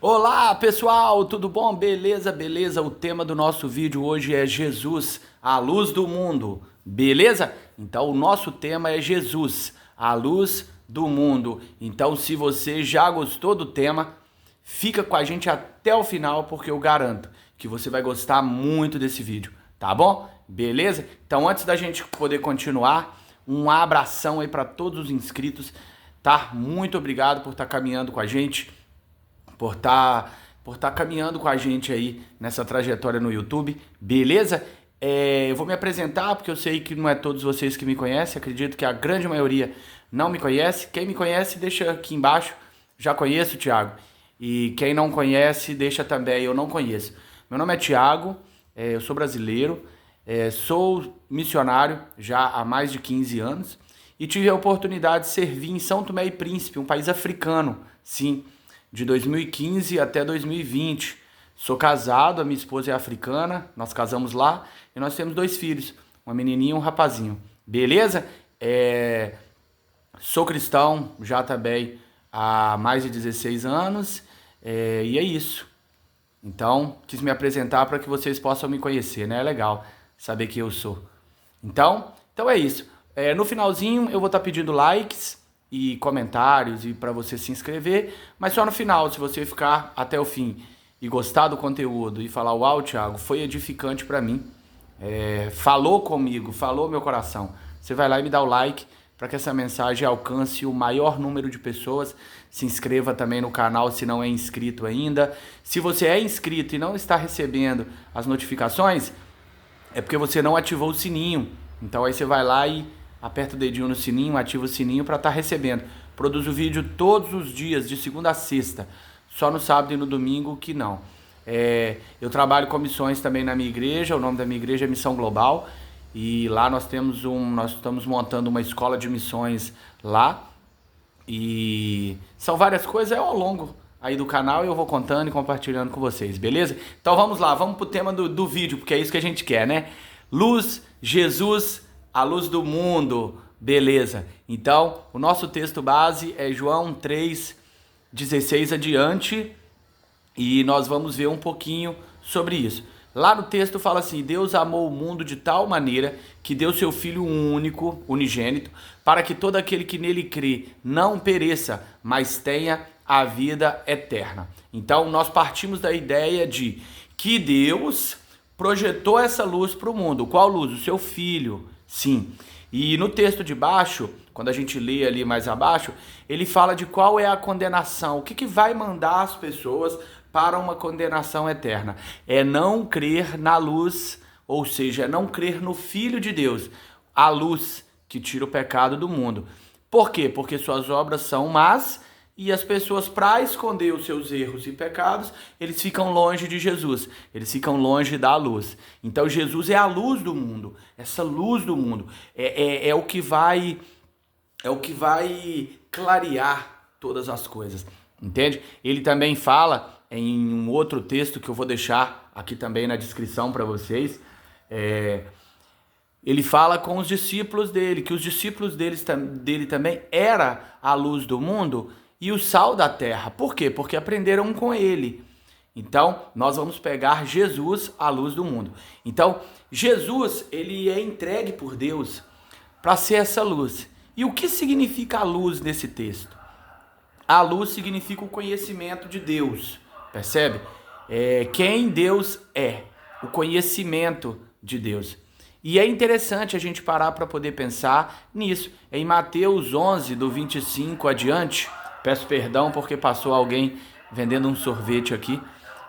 Olá pessoal, tudo bom? Beleza, beleza? O tema do nosso vídeo hoje é Jesus, a luz do mundo, beleza? Então o nosso tema é Jesus, a luz do mundo. Então se você já gostou do tema, fica com a gente até o final porque eu garanto que você vai gostar muito desse vídeo, tá bom? Beleza? Então antes da gente poder continuar, um abração aí para todos os inscritos, tá? Muito obrigado por estar caminhando com a gente, por estar caminhando com a gente aí nessa trajetória no YouTube, beleza? Eu vou me apresentar porque eu sei que não é todos vocês que me conhecem, acredito que a grande maioria não me conhece. Quem me conhece, deixa aqui embaixo, já conheço o Thiago. E quem não conhece, deixa também, eu não conheço. Meu nome é Thiago, eu sou brasileiro, sou missionário já há mais de 15 anos e tive a oportunidade de servir em São Tomé e Príncipe, um país africano, sim, de 2015 até 2020. Sou casado, a minha esposa é africana, nós casamos lá e nós temos 2 filhos, uma menininha e um rapazinho. Beleza? Sou cristão já também há mais de 16 anos e é isso. Então, quis me apresentar para que vocês possam me conhecer, né? É legal saber quem eu sou. Então é isso. No finalzinho eu vou estar pedindo likes e comentários e para você se inscrever, mas só no final. Se você ficar até o fim e gostar do conteúdo e falar, uau, Thiago, foi edificante para mim, falou comigo, falou meu coração, você vai lá e me dá o like para que essa mensagem alcance o maior número de pessoas. Se inscreva também no canal se não é inscrito ainda. Se você é inscrito e não está recebendo as notificações, é porque você não ativou o sininho. Então aí você vai lá e aperta o dedinho no sininho, ativa o sininho para estar recebendo. Produzo vídeo todos os dias, de segunda a sexta. Só no sábado e no domingo que não. Eu trabalho com missões também na minha igreja. O nome da minha igreja é Missão Global. E lá nós estamos montando uma escola de missões lá. E são várias coisas ao longo aí do canal e eu vou contando e compartilhando com vocês, beleza? Então vamos lá, vamos pro tema do vídeo, porque é isso que a gente quer, né? Luz, Jesus, a luz do mundo, beleza? Então, o nosso texto base é João 3:16 adiante e nós vamos ver um pouquinho sobre isso. Lá no texto fala assim: Deus amou o mundo de tal maneira que deu seu Filho único, unigênito, para que todo aquele que nele crê não pereça, mas tenha a vida eterna. Então nós partimos da ideia de que Deus projetou essa luz para o mundo. Qual luz? O seu Filho, sim. E no texto de baixo, quando a gente lê ali mais abaixo, ele fala de qual é a condenação, o que vai mandar as pessoas para uma condenação eterna. É não crer na luz, ou seja, é não crer no Filho de Deus, a luz que tira o pecado do mundo. Por quê? Porque suas obras são más e as pessoas, para esconder os seus erros e pecados, eles ficam longe de Jesus, eles ficam longe da luz. Então Jesus é a luz do mundo, essa luz do mundo é o que vai clarear todas as coisas, entende? Ele também fala em um outro texto que eu vou deixar aqui também na descrição para vocês. Ele fala com os discípulos dele, que os discípulos dele também era a luz do mundo e o sal da terra. Por quê? Porque aprenderam com ele. Então, nós vamos pegar Jesus, a luz do mundo. Então, Jesus, ele é entregue por Deus para ser essa luz. E o que significa a luz nesse texto? A luz significa o conhecimento de Deus, percebe? Quem Deus é, o conhecimento de Deus. E é interessante a gente parar para poder pensar nisso. Em Mateus 11, do 25 adiante, peço perdão porque passou alguém vendendo um sorvete aqui.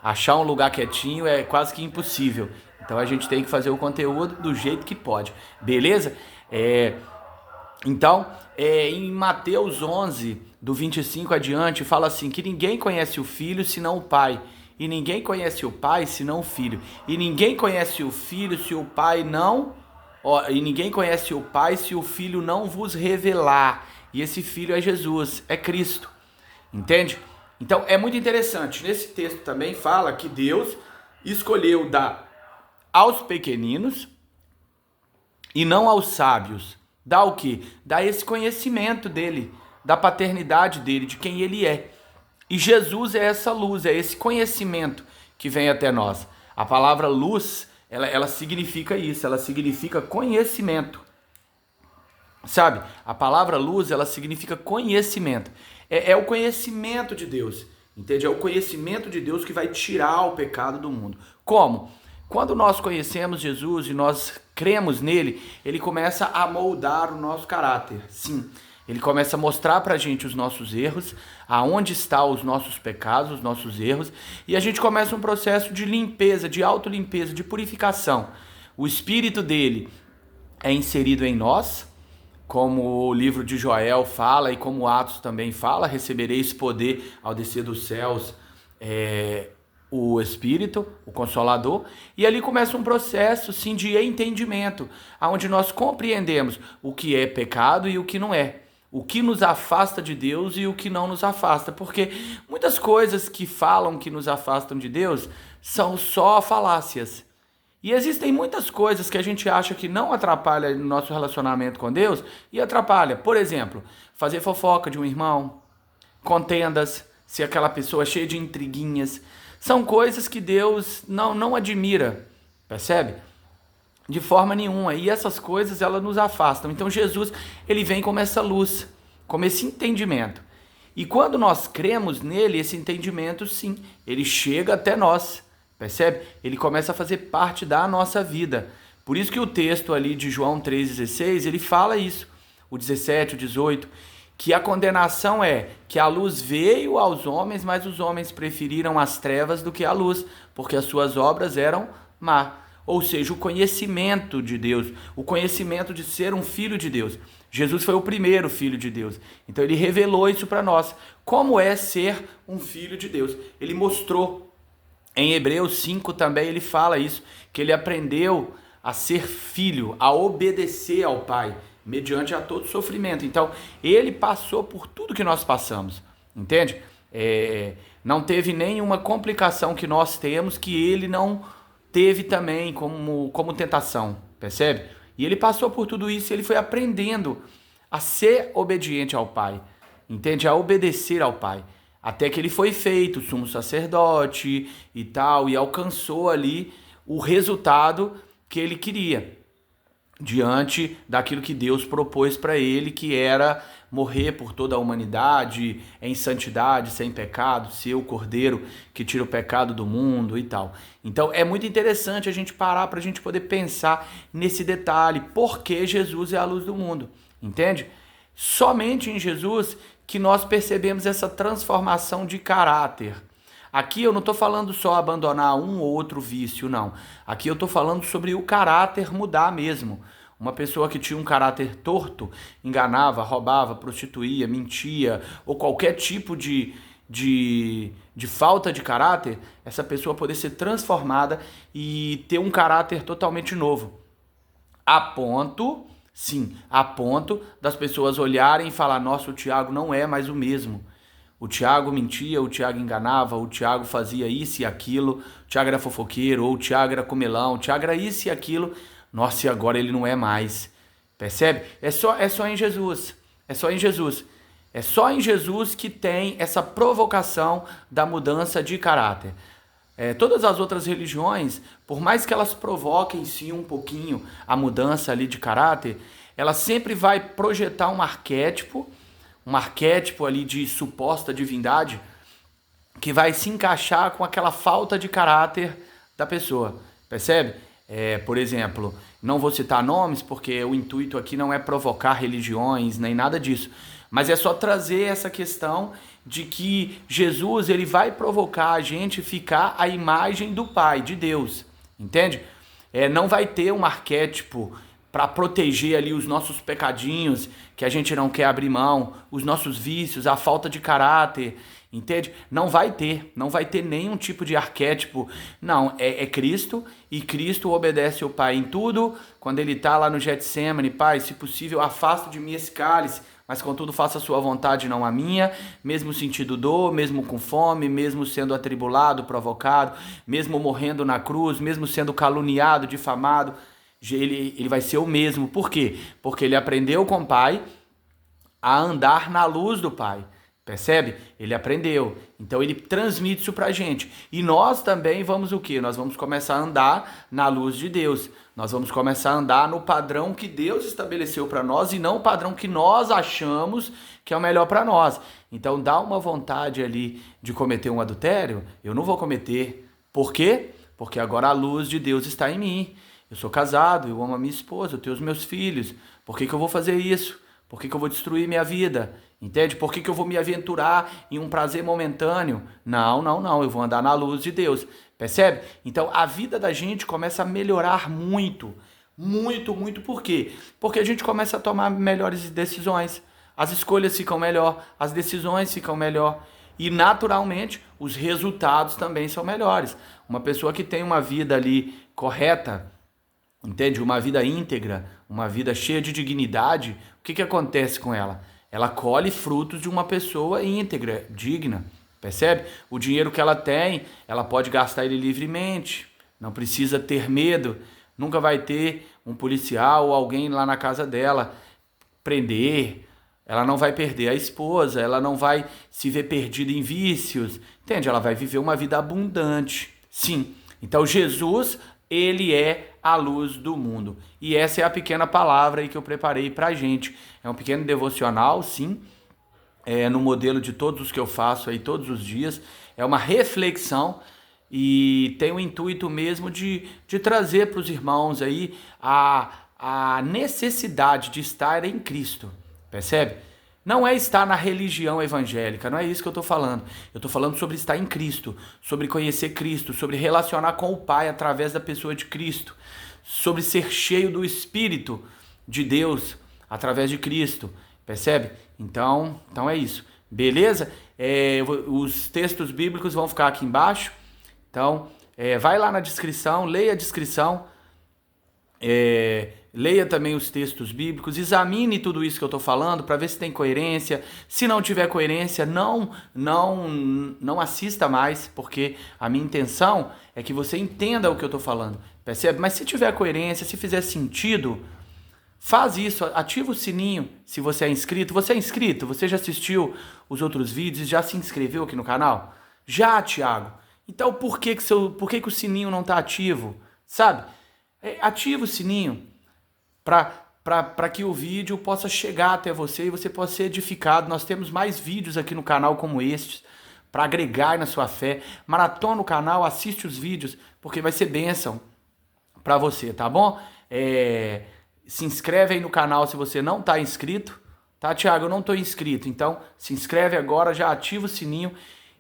Achar um lugar quietinho é quase que impossível. Então a gente tem que fazer o conteúdo do jeito que pode, beleza? Então, em Mateus 11, do 25 adiante, fala assim, que ninguém conhece o Filho senão o Pai, e ninguém conhece o Pai senão o Filho, e ninguém conhece o Filho se o Pai não, e ninguém conhece o Pai se o Filho não vos revelar, e esse Filho é Jesus, é Cristo, entende? Então, é muito interessante, nesse texto também fala que Deus escolheu dar aos pequeninos e não aos sábios. Dá o quê? Dá esse conhecimento dele, da paternidade dele, de quem ele é. E Jesus é essa luz, é esse conhecimento que vem até nós. A palavra luz, ela significa isso, ela significa conhecimento. Sabe? A palavra luz, ela significa conhecimento. É o conhecimento de Deus, entende? É o conhecimento de Deus que vai tirar o pecado do mundo. Como? Quando nós conhecemos Jesus e nós cremos nele, ele começa a moldar o nosso caráter. Sim, ele começa a mostrar pra gente os nossos erros, aonde estão os nossos pecados, os nossos erros, e a gente começa um processo de limpeza, de autolimpeza, de purificação. O Espírito dele é inserido em nós, como o livro de Joel fala e como Atos também fala, recebereis poder ao descer dos céus, o Espírito, o Consolador, e ali começa um processo sim de entendimento, onde nós compreendemos o que é pecado e o que não é, o que nos afasta de Deus e o que não nos afasta, porque muitas coisas que falam que nos afastam de Deus são só falácias. E existem muitas coisas que a gente acha que não atrapalha no nosso relacionamento com Deus e atrapalha. Por exemplo, fazer fofoca de um irmão, contendas, ser aquela pessoa cheia de intriguinhas. São coisas que Deus não admira, percebe? De forma nenhuma. E essas coisas, elas nos afastam. Então Jesus, ele vem como essa luz, como esse entendimento. E quando nós cremos nele, esse entendimento, sim, ele chega até nós. Percebe? Ele começa a fazer parte da nossa vida. Por isso que o texto ali de João 3,16, ele fala isso. O 17, o 18, que a condenação é que a luz veio aos homens, mas os homens preferiram as trevas do que a luz, porque as suas obras eram má. Ou seja, o conhecimento de Deus, o conhecimento de ser um filho de Deus. Jesus foi o primeiro filho de Deus. Então ele revelou isso para nós. Como é ser um filho de Deus? Ele mostrou. Em Hebreus 5 também ele fala isso, que ele aprendeu a ser filho, a obedecer ao Pai, mediante a todo sofrimento. Então, ele passou por tudo que nós passamos, entende? Não teve nenhuma complicação que nós temos que ele não teve também como tentação, percebe? E ele passou por tudo isso e ele foi aprendendo a ser obediente ao Pai, entende? A obedecer ao Pai. Até que ele foi feito sumo sacerdote e tal, e alcançou ali o resultado que ele queria, diante daquilo que Deus propôs para ele, que era morrer por toda a humanidade, em santidade, sem pecado, ser o Cordeiro que tira o pecado do mundo e tal. Então é muito interessante a gente parar para a gente poder pensar nesse detalhe, porque Jesus é a luz do mundo, entende? Somente em Jesus que nós percebemos essa transformação de caráter. Aqui eu não estou falando só abandonar um ou outro vício, não. Aqui eu estou falando sobre o caráter mudar mesmo. Uma pessoa que tinha um caráter torto, enganava, roubava, prostituía, mentia, ou qualquer tipo de falta de caráter, essa pessoa poder ser transformada e ter um caráter totalmente novo. A ponto... Sim, a ponto das pessoas olharem e falar, nossa, o Tiago não é mais o mesmo. O Tiago mentia, o Tiago enganava, o Tiago fazia isso e aquilo, o Tiago era fofoqueiro, ou o Tiago era comelão, o Tiago era isso e aquilo. Nossa, e agora ele não é mais. Percebe? É só em Jesus. É só em Jesus. É só em Jesus que tem essa provocação da mudança de caráter. Todas as outras religiões, por mais que elas provoquem sim um pouquinho a mudança ali de caráter, ela sempre vai projetar um arquétipo ali de suposta divindade, que vai se encaixar com aquela falta de caráter da pessoa, percebe? Por exemplo, não vou citar nomes porque o intuito aqui não é provocar religiões nem nada disso, mas é só trazer essa questão de que Jesus ele vai provocar a gente ficar à imagem do Pai, de Deus, entende? Não vai ter um arquétipo para proteger ali os nossos pecadinhos que a gente não quer abrir mão, os nossos vícios, a falta de caráter, entende? Não vai ter nenhum tipo de arquétipo, não, é Cristo, e Cristo obedece ao Pai em tudo. Quando ele está lá no Getsemane, Pai, se possível afasta de mim esse cálice, mas contudo faça a sua vontade, não a minha, mesmo sentindo dor, mesmo com fome, mesmo sendo atribulado, provocado, mesmo morrendo na cruz, mesmo sendo caluniado, difamado, ele vai ser o mesmo. Por quê? Porque ele aprendeu com o Pai a andar na luz do Pai. Percebe? Ele aprendeu. Então ele transmite isso pra gente. E nós também vamos o quê? Nós vamos começar a andar na luz de Deus. Nós vamos começar a andar no padrão que Deus estabeleceu para nós e não o padrão que nós achamos que é o melhor para nós. Então dá uma vontade ali de cometer um adultério, eu não vou cometer. Por quê? Porque agora a luz de Deus está em mim. Eu sou casado, eu amo a minha esposa, eu tenho os meus filhos. Por que eu vou fazer isso? Por que eu vou destruir minha vida? Entende? Por que eu vou me aventurar em um prazer momentâneo? Não, não, não. Eu vou andar na luz de Deus. Percebe? Então a vida da gente começa a melhorar muito. Muito, muito. Por quê? Porque a gente começa a tomar melhores decisões. As escolhas ficam melhor, as decisões ficam melhor. E naturalmente os resultados também são melhores. Uma pessoa que tem uma vida ali correta, entende? Uma vida íntegra, uma vida cheia de dignidade, o que acontece com ela? Ela colhe frutos de uma pessoa íntegra, digna, percebe? O dinheiro que ela tem, ela pode gastar ele livremente, não precisa ter medo, nunca vai ter um policial ou alguém lá na casa dela prender, ela não vai perder a esposa, ela não vai se ver perdida em vícios, entende? Ela vai viver uma vida abundante, sim. Então Jesus, ele é a luz do mundo. E essa é a pequena palavra aí que eu preparei pra gente. É um pequeno devocional, sim, no modelo de todos os que eu faço aí todos os dias. É uma reflexão e tem o intuito mesmo de trazer para os irmãos aí a necessidade de estar em Cristo. Percebe? Não é estar na religião evangélica, não é isso que eu estou falando. Eu estou falando sobre estar em Cristo, sobre conhecer Cristo, sobre relacionar com o Pai através da pessoa de Cristo, sobre ser cheio do Espírito de Deus através de Cristo, percebe? Então é isso, beleza? Os textos bíblicos vão ficar aqui embaixo, então vai lá na descrição, leia a descrição, leia também os textos bíblicos, examine tudo isso que eu estou falando para ver se tem coerência. Se não tiver coerência, não assista mais, porque a minha intenção é que você entenda o que eu estou falando, percebe? Mas se tiver coerência, se fizer sentido, faz isso, ativa o sininho se você é inscrito. Você é inscrito? Você já assistiu os outros vídeos? Já se inscreveu aqui no canal? Já, Thiago. Então por que o sininho não está ativo? Sabe? Ativa o sininho para que o vídeo possa chegar até você e você possa ser edificado. Nós temos mais vídeos aqui no canal como estes, para agregar na sua fé. Maratona o canal, assiste os vídeos, porque vai ser bênção para você, tá bom? Se inscreve aí no canal se você não está inscrito, tá, Thiago? Eu não estou inscrito, então se inscreve agora, já ativa o sininho.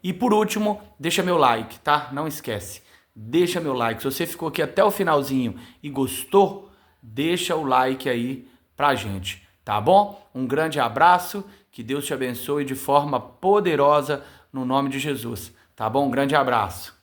E por último, deixa meu like, tá? Não esquece, deixa meu like. Se você ficou aqui até o finalzinho e gostou, deixa o like aí pra gente, tá bom? Um grande abraço, que Deus te abençoe de forma poderosa no nome de Jesus, tá bom? Um grande abraço.